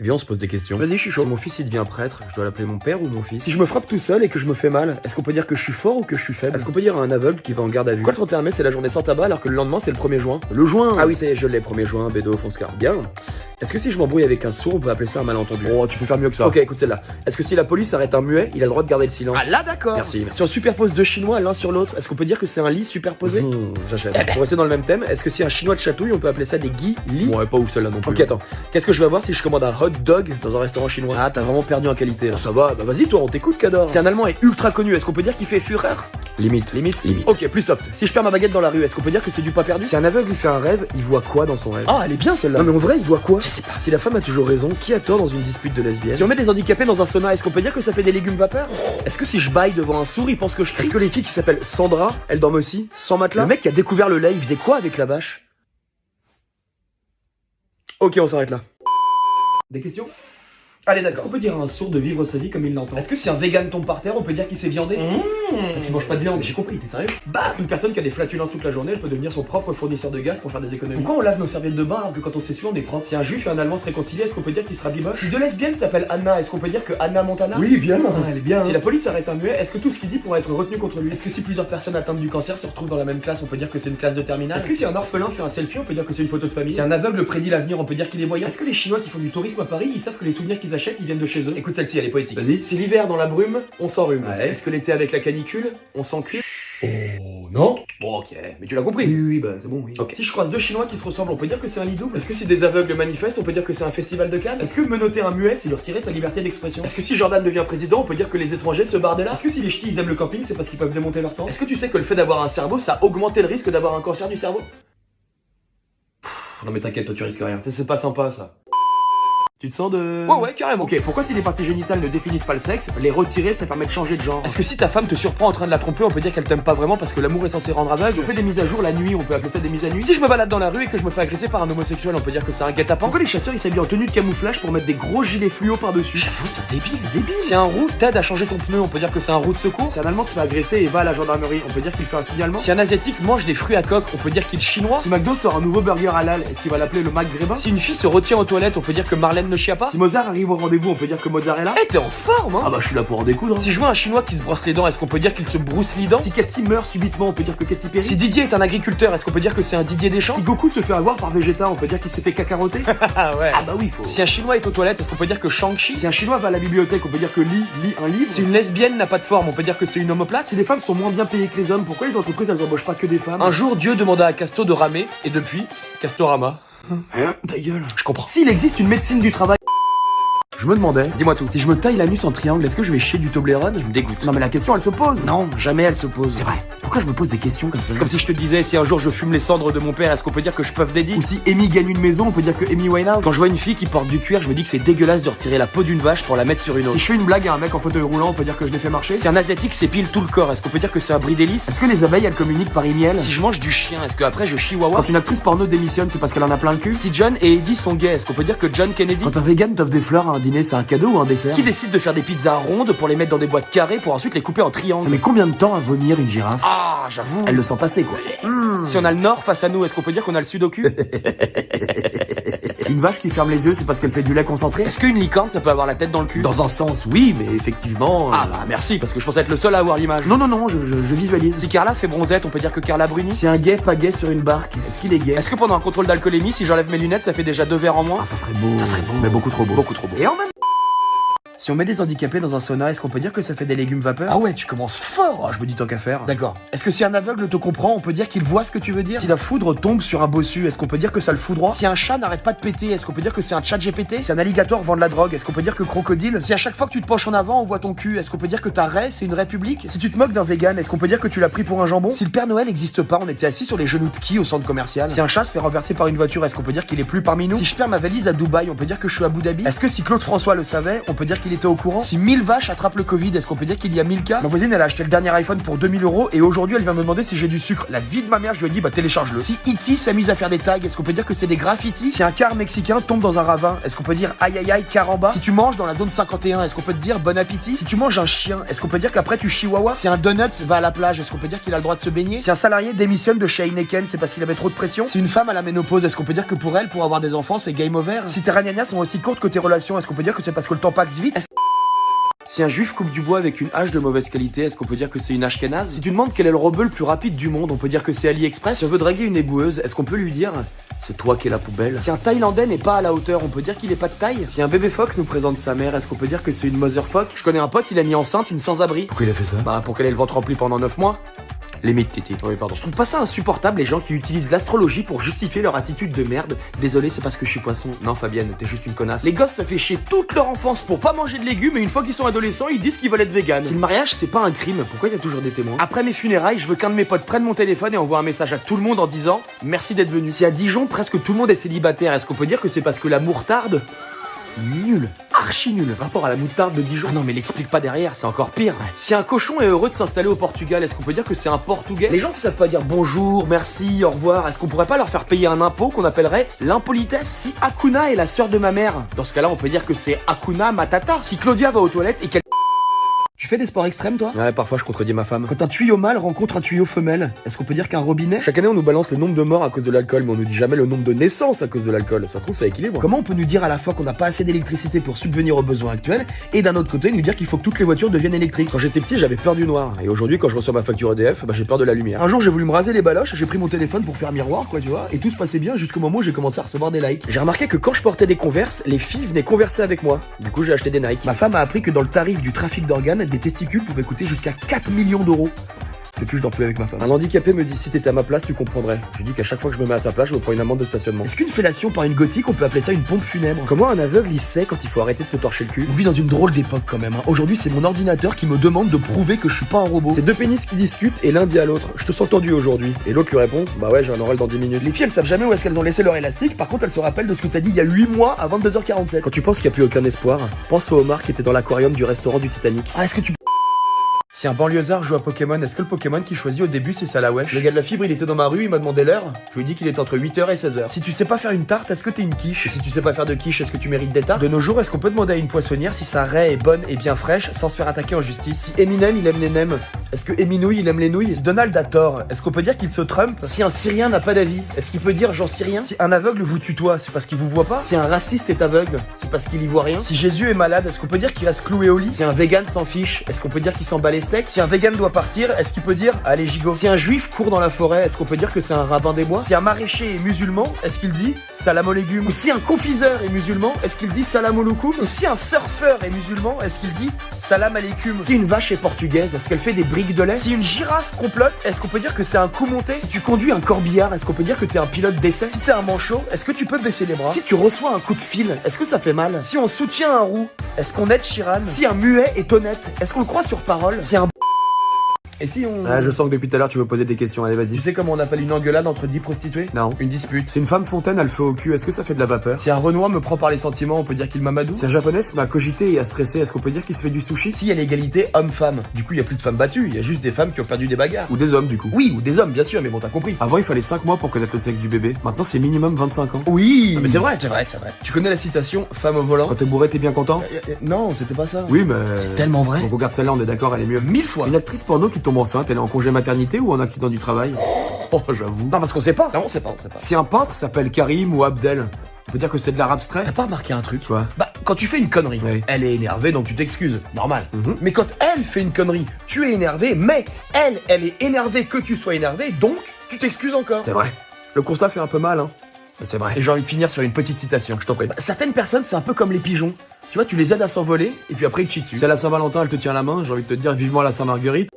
Viens, on se pose des questions. Vas-y, je suis chaud. Si mon fils il devient prêtre, je dois l'appeler mon père ou mon fils? Si je me frappe tout seul et que je me fais mal, est-ce qu'on peut dire que je suis fort ou que je suis faible? Est-ce qu'on peut dire à un aveugle qui va en garde à vue? Pourquoi le 31 mai c'est la journée sans tabac alors que le lendemain c'est le 1er juin? Le joint. Ah oui, ça y est, je l'ai, 1er juin, Bédo, Fonscar. Bien. Est-ce que si je m'embrouille avec un sourd, on peut appeler ça un malentendu? Oh, tu peux faire mieux que ça. Ok, écoute celle-là. Est-ce que si la police arrête un muet, il a le droit de garder le silence? Ah là, d'accord. Merci. Si on superpose deux chinois l'un sur l'autre, est-ce qu'on peut dire que c'est un lit superposé? J'achète. Pour rester dans le même thème, est-ce que si un chinois de chatouille, on peut appeler ça des guis-lits? Ouais, pas ouf celle-là non plus. Ok, attends. Qu'est-ce que je vais avoir si je commande un hot dog dans un restaurant chinois? Ah, t'as vraiment perdu en qualité. Là. Ça va, bah vas-y toi, on t'écoute, Cador. Si un Allemand est ultra connu, est-ce qu'on peut dire qu'il fait Führer? Limite. Ok, plus soft. Si je perds ma baguette dans la rue, est-ce qu'on peut dire que c'est du pas perdu? Si un aveugle il fait un rêve, il voit quoi dans son rêve? Ah, elle est bien celle-là. Non mais en vrai, il voit quoi? Je sais pas. Si la femme a toujours raison, qui a tort dans une dispute de lesbiennes? Si on met des handicapés dans un sauna, est-ce qu'on peut dire que ça fait des légumes vapeur? Est-ce que si je baille devant un sourd, il pense que je crie? Est-ce que les filles qui s'appellent Sandra, elles dorment aussi sans matelas? Le mec qui a découvert le lait, il faisait quoi avec la vache? Ok, on s'arrête là. Des questions? Allez, Est-ce d'accord. qu'on peut dire à un sourd de vivre sa vie comme il l'entend? Est-ce que si un vegan tombe par terre, on peut dire qu'il s'est viandé? Parce qu'il mange pas de viande. J'ai compris, t'es sérieux? Parce qu'une personne qui a des flatulences toute la journée, elle peut devenir son propre fournisseur de gaz pour faire des économies. Pourquoi on lave nos serviettes de bain alors que quand on s'essuie, on est propre? Si un juif et un allemand se réconcilient, est-ce qu'on peut dire qu'il sera biboche? Si deux lesbiennes s'appellent Anna, est-ce qu'on peut dire que Anna Montana? Oui, bien. Ah, elle est bien. Si la police arrête un muet, est-ce que tout ce qu'il dit pourra être retenu contre lui? Est-ce que si plusieurs personnes atteintes du cancer se retrouvent dans la même classe, on peut dire que c'est une classe de terminale? Est-ce que si un orphelin fait un selfie, on peut dire que c'est une photo de famille? Si un aveugle prédit l'avenir, on peut dire qu'il est voyant? Est-ce que les Chinois qui font du tourisme à Paris, ils savent que les souvenirs qu'ils achètent, ils viennent de chez eux? Écoute celle-ci, elle est poétique. Vas-y. Si l'hiver dans la brume, on s'enrhume. Ouais. Est-ce que l'été avec la canicule, on s'encule? Oh non. Bon, ok, mais tu l'as compris. Oui, bah c'est bon, oui. Ok. Si je croise deux Chinois qui se ressemblent, on peut dire que c'est un lit double? Est-ce que si des aveugles manifestent, on peut dire que c'est un festival de Cannes? Est-ce que menotter un muet, c'est lui retirer sa liberté d'expression? Est-ce que si Jordan devient président, on peut dire que les étrangers se barrent de là? Est-ce que si les ch'tis ils aiment le camping, c'est parce qu'ils peuvent démonter leur tente? Est-ce que tu sais que le fait d'avoir un cerveau, ça a augmenté le risque d'avoir un cancer du cerveau? Non mais t'inquiète, toi tu risques rien. C'est pas sympa ça. Tu te sens de... Ouais, carrément. Ok, pourquoi si les parties génitales ne définissent pas le sexe, les retirer ça permet de changer de genre? Est-ce que si ta femme te surprend en train de la tromper, on peut dire qu'elle t'aime pas vraiment parce que l'amour est censé rendre aveugle? Si on fait des mises à jour la nuit, on peut appeler ça des mises à nuit? Si je me balade dans la rue et que je me fais agresser par un homosexuel, on peut dire que c'est un guet-apens? Pourquoi les chasseurs ils s'habillent en tenue de camouflage pour mettre des gros gilets fluo par-dessus? J'avoue, c'est débile. Si un roux t'aide à changer ton pneu, on peut dire que c'est un roux de secours? Si un Allemand se fait agresser et va à la gendarmerie, on peut dire qu'il fait un signalement? Si un asiatique mange des fruits à coque, on peut dire qu'il est chinois? Si McDo sort un nouveau burger halal, est-ce qu'il va l'appeler le McGrébin? Si une fille se retient aux toilettes, on peut dire que Marlène ne chia pas? Si Mozart arrive au rendez-vous, on peut dire que Mozzarella? Eh, t'es en forme, hein? Ah bah je suis là pour en découdre. Si je vois un chinois qui se brosse les dents, est-ce qu'on peut dire qu'il se brousse les dents? Si Cathy meurt subitement, on peut dire que Katy Perry? Si Didier est un agriculteur, est-ce qu'on peut dire que c'est un Didier Deschamps? Si Goku se fait avoir par Vegeta, on peut dire qu'il s'est fait cacaroter? Ah ouais. Ah bah oui, faut... Si un chinois est aux toilettes, est-ce qu'on peut dire que Shang-Chi? Si un Chinois va à la bibliothèque, on peut dire que lit un livre? Si une lesbienne n'a pas de forme, on peut dire que c'est une omoplate? Si les femmes sont moins bien payées que les hommes, pourquoi les entreprises elles embauchent pas que des femmes? Un jour, Dieu demanda à Casto de ramer, et depuis, Castorama. Hein? Ta gueule. Je comprends. S'il existe une médecine du travail... Je me demandais, Dis-moi tout. si je me taille l'anus en triangle, est-ce que je vais chier du Toblerone? Tu me dégoûtes. Non mais la question elle se pose. Non, jamais elle se pose. C'est vrai. Pourquoi je me pose des questions comme ça? C'est comme si je te disais, si un jour je fume les cendres de mon père, est-ce qu'on peut dire que je puff Daddy? Ou si Amy gagne une maison, on peut dire que Amy Winehouse. Quand je vois une fille qui porte du cuir, je me dis que c'est dégueulasse de retirer la peau d'une vache pour la mettre sur une Si autre. je fais une blague à un mec en fauteuil roulant, on peut dire que je l'ai fait marcher. Si un asiatique s'épile tout le corps, est-ce qu'on peut dire que c'est un bris d'hélice? Est-ce que les abeilles elles communiquent par email? Si je mange du chien, est-ce que après je chihuahua? Quand une actrice porno démissionne, c'est parce qu'elle en a plein le cul? Si John et Eddie sont gays, est-ce qu'on peut dire que John Kennedy? Quand un vegan t'offre des fleurs à un dîner, c'est un cadeau ou un dessert? Qui décide de faire des pizzas rondes pour les mettre dans des boîtes carrées pour ensuite les couper en Ça triangles? met combien de temps à vomir une girafe? Ah, j'avoue. Elle le sent passer quoi. Si on a le nord face à nous, est-ce qu'on peut dire qu'on a le sud au cul? Une vache qui ferme les yeux, c'est parce qu'elle fait du lait concentré? Est-ce qu'une licorne, ça peut avoir la tête dans le cul? Dans un sens, oui, mais effectivement... Ah bah merci, parce que je pensais être le seul à avoir l'image. Non, je visualise. Si Carla fait bronzette, on peut dire que Carla brunit? Si un gay pas gay sur une barque, est-ce qu'il est gay? Est-ce que pendant un contrôle d'alcoolémie, si j'enlève mes lunettes, ça fait déjà 2 verres en moins? Ah, ça serait beau. Ça serait beau. Mais beaucoup trop beau. Beaucoup trop beau. Et en même... Si on met des handicapés dans un sauna, est-ce qu'on peut dire que ça fait des légumes vapeur? Ah ouais, tu commences fort. je me dis tant qu'à faire. D'accord. Est-ce que si un aveugle te comprend, on peut dire qu'il voit ce que tu veux dire? Si la foudre tombe sur un bossu, est-ce qu'on peut dire que ça le foudroie? Si un chat n'arrête pas de péter, est-ce qu'on peut dire que c'est un chat GPT? Si un alligator vend de la drogue, est-ce qu'on peut dire que crocodile? Si à chaque fois que tu te penches en avant, on voit ton cul, est-ce qu'on peut dire que ta raie, c'est une république? Si tu te moques d'un vegan, est-ce qu'on peut dire que tu l'as pris pour un jambon? Si le Père Noël n'existe pas, on était assis sur les genoux de qui au centre commercial? Si un chat se fait renverser par une voiture, est-ce qu'on peut dire qu'il est plus parmi nous? Si je perds ma valise à Dubaï, on peut dire que je suis à Abu Dhabi? Est-ce que si Claude François le savait, on peut dire qu'il qu'il était au courant? Si 1000 vaches attrapent le Covid, est-ce qu'on peut dire qu'il y a 1000 cas? Ma voisine, elle a acheté le dernier iPhone pour 2000 € et aujourd'hui, elle vient me demander si j'ai du sucre. La vie de ma mère, je lui ai dit, bah télécharge-le. Si E.T. s'amuse à faire des tags, est-ce qu'on peut dire que c'est des graffitis? Si un car mexicain tombe dans un ravin, est-ce qu'on peut dire aïe aïe aïe caramba? Si tu manges dans la zone 51, est-ce qu'on peut te dire bon appétit? Si tu manges un chien, est-ce qu'on peut dire qu'après tu chihuahua? Si un donuts va à la plage, est-ce qu'on peut dire qu'il a le droit de se baigner? Si un salarié démissionne de chez Heineken, c'est parce qu'il avait trop de pression? Si une femme a la ménopause, est-ce qu'on peut dire que pour elle, pour avoir des enfants, c'est game over? Si tes ragnagnas sont aussi courtes que tes relations, est-ce qu'on peut dire que c'est parce que le temps passe vite? Si un juif coupe du bois avec une hache de mauvaise qualité, est-ce qu'on peut dire que c'est une ashkénaze? Si tu demandes quel est le rebeu le plus rapide du monde, on peut dire que c'est AliExpress. Si on veut draguer une éboueuse, est-ce qu'on peut lui dire c'est toi qui es la poubelle? Si un Thaïlandais n'est pas à la hauteur, on peut dire qu'il est pas de taille? Si un bébé phoque nous présente sa mère, est-ce qu'on peut dire que c'est une motherfuck? Je connais un pote, il a mis enceinte une sans-abri. Pourquoi il a fait ça? Bah pour qu'elle ait le ventre rempli pendant 9 mois. Limite, Titi. Oui, pardon. Je trouve pas ça insupportable, les gens qui utilisent l'astrologie pour justifier leur attitude de merde. Désolé, c'est parce que je suis poisson. Non, Fabienne, t'es juste une connasse. Les gosses, ça fait chier toute leur enfance pour pas manger de légumes, et une fois qu'ils sont adolescents, ils disent qu'ils veulent être véganes. Si le mariage, c'est pas un crime, pourquoi il y a toujours des témoins? Après mes funérailles, je veux qu'un de mes potes prenne mon téléphone et envoie un message à tout le monde en disant merci d'être venu. Si à Dijon, presque tout le monde est célibataire, est-ce qu'on peut dire que c'est parce que l'amour tarde? Nul, archi nul. Rapport à la moutarde de Dijon. Ah non mais l'explique pas derrière, c'est encore pire. Si un cochon est heureux de s'installer au Portugal, est-ce qu'on peut dire que c'est un portugais? Les gens qui savent pas dire bonjour, merci, au revoir, est-ce qu'on pourrait pas leur faire payer un impôt qu'on appellerait l'impolitesse? Si Hakuna est la sœur de ma mère, dans ce cas-là on peut dire que c'est Hakuna Matata. Si Claudia va aux toilettes et qu'elle... Tu fais des sports extrêmes, toi? Ouais, parfois je contredis ma femme. Quand un tuyau mâle rencontre un tuyau femelle, est-ce qu'on peut dire qu'un robinet? Chaque année, on nous balance le nombre de morts à cause de l'alcool, mais on nous dit jamais le nombre de naissances à cause de l'alcool. Ça se trouve, ça équilibre. Comment on peut nous dire à la fois qu'on n'a pas assez d'électricité pour subvenir aux besoins actuels, et d'un autre côté, nous dire qu'il faut que toutes les voitures deviennent électriques? Quand j'étais petit, j'avais peur du noir. Et aujourd'hui, quand je reçois ma facture EDF, bah j'ai peur de la lumière. Un jour, j'ai voulu me raser les baloches, j'ai pris mon téléphone pour faire miroir, quoi, tu vois, et tout se passait bien jusqu'au moment où j'ai commencé à recevoir des likes. J'ai remarqué que quand je portais des Converse, les filles venaient converser avec moi. Du coup, j'ai acheté des Nike. Ma femme a appris que dans le tarif du trafic d'organes, des testicules pouvaient coûter jusqu'à 4 millions d'euros. Depuis, je dors plus avec ma femme. Un handicapé me dit si t'étais à ma place, tu comprendrais. Je dis qu'à chaque fois que je me mets à sa place, je me prends une amende de stationnement. Est-ce qu'une fellation par une gothique, on peut appeler ça une pompe funèbre? Comment un aveugle il sait quand il faut arrêter de se torcher le cul? On vit dans une drôle d'époque quand même. Aujourd'hui, c'est mon ordinateur qui me demande de prouver que je suis pas un robot. C'est deux pénis qui discutent et l'un dit à l'autre je te sens tendu aujourd'hui. Et l'autre lui répond bah ouais, j'ai un oral dans 10 minutes. Les filles, elles savent jamais où est-ce qu'elles ont laissé leur élastique. Par contre, elles se rappellent de ce que t'as dit il y a 8 mois à 22h47. Quand tu penses qu'il n'y a plus aucun espoir, pense au homard qui était dans l'aquarium du restaurant du Titanic. Ah, est-ce que tu... Si un banlieusard joue à Pokémon, est-ce que le Pokémon qu'il choisit au début c'est Salawesh? Le gars de la fibre il était dans ma rue, il m'a demandé l'heure. Je lui ai dit qu'il était entre 8h et 16h. Si tu sais pas faire une tarte, est-ce que t'es une quiche? Et si tu sais pas faire de quiche, est-ce que tu mérites des tartes? De nos jours, est-ce qu'on peut demander à une poissonnière si sa raie est bonne et bien fraîche sans se faire attaquer en justice? Si Eminem il aime les nems, est-ce que Eminouille il aime les nouilles? Si Donald a tort, est-ce qu'on peut dire qu'il se trompe? Si un Syrien n'a pas d'avis, est-ce qu'il peut dire j'en sais rien? Si un aveugle vous tutoie, c'est parce qu'il vous voit pas? Si un raciste est aveugle, c'est parce qu'il y voit rien? Si Jésus est malade, est-ce qu'on peut dire qu'il reste cloué au lit? Si un vegan s'en fiche, est-ce qu'on peut dire qu'il s'en bat les steaks? Si un vegan doit partir, est-ce qu'il peut dire allez gigot? Si un juif court dans la forêt, est-ce qu'on peut dire que c'est un rabbin des bois? Si un maraîcher est musulman, est-ce qu'il dit salam aux légumes? Ou si un confiseur est musulman, est-ce qu'il dit salam au loukoum? Et si un surfeur est musulman, est-ce qu'il dit salam aleikum? Si une vache est portugaise, est-ce qu'elle fait des briques de lait? Si une girafe complote, est-ce qu'on peut dire que c'est un coup monté? Si tu conduis un corbillard, est-ce qu'on peut dire que t'es un pilote d'essai? Si t'es un manchot, est-ce que tu peux baisser les bras? Si tu reçois un coup de fil, est-ce que ça fait mal? Si on soutient un roux, est-ce qu'on aide Chiran? Si un muet est honnête, est-ce qu'on le croit sur parole? Si un... Et si on... Ah, je sens que depuis tout à l'heure tu veux poser des questions, allez vas-y. Tu sais comment on appelle une engueulade entre 10 prostituées? Non. Une dispute. C'est une femme fontaine, elle le fait au cul, est-ce que ça fait de la vapeur? Si un Renoir me prend par les sentiments, on peut dire qu'il m'amadoue? Si un Japonais m'a cogité et a stressé, est-ce qu'on peut dire qu'il se fait du sushi? Si y a l'égalité homme-femme, du coup il y a plus de femmes battues, il y a juste des femmes qui ont perdu des bagarres. Ou des hommes du coup. Oui, ou des hommes bien sûr, mais bon t'as compris. Avant il fallait 5 mois pour connaître le sexe du bébé, maintenant c'est minimum 25 ans. Oui. Mais c'est vrai, c'est vrai, c'est vrai. Tu connais la citation femme au volant? Quand t'es bourré t'es bien content? Non, c'était pas ça. Oui mais... C'est tellement vrai. Donc regarde celle-là, on est d'accord, elle est mieux. 1000 fois. Une actrice porno qui tombe enceinte, elle est en congé maternité ou en accident du travail? Oh, j'avoue. Non, parce qu'on sait pas. Non, on sait pas. Si un peintre s'appelle Karim ou Abdel, on peut dire que c'est de l'art abstrait? T'as pas remarqué un truc? Quoi? Bah, quand tu fais une connerie, oui. Elle est énervée donc tu t'excuses. Normal. Mais quand elle fait une connerie, tu es énervé, mais elle est énervée que tu sois énervé, donc tu t'excuses encore. C'est vrai. Le constat fait un peu mal, hein. C'est vrai. Et j'ai envie de finir sur une petite citation, je t'en prie. Bah, certaines personnes, c'est un peu comme les pigeons. Tu vois, tu les aides à s'envoler, et puis après ils te chient dessus. Si à la Saint-Valentin, elle te tient la main, j'ai envie de te dire vivement à la Saint-Marguerite.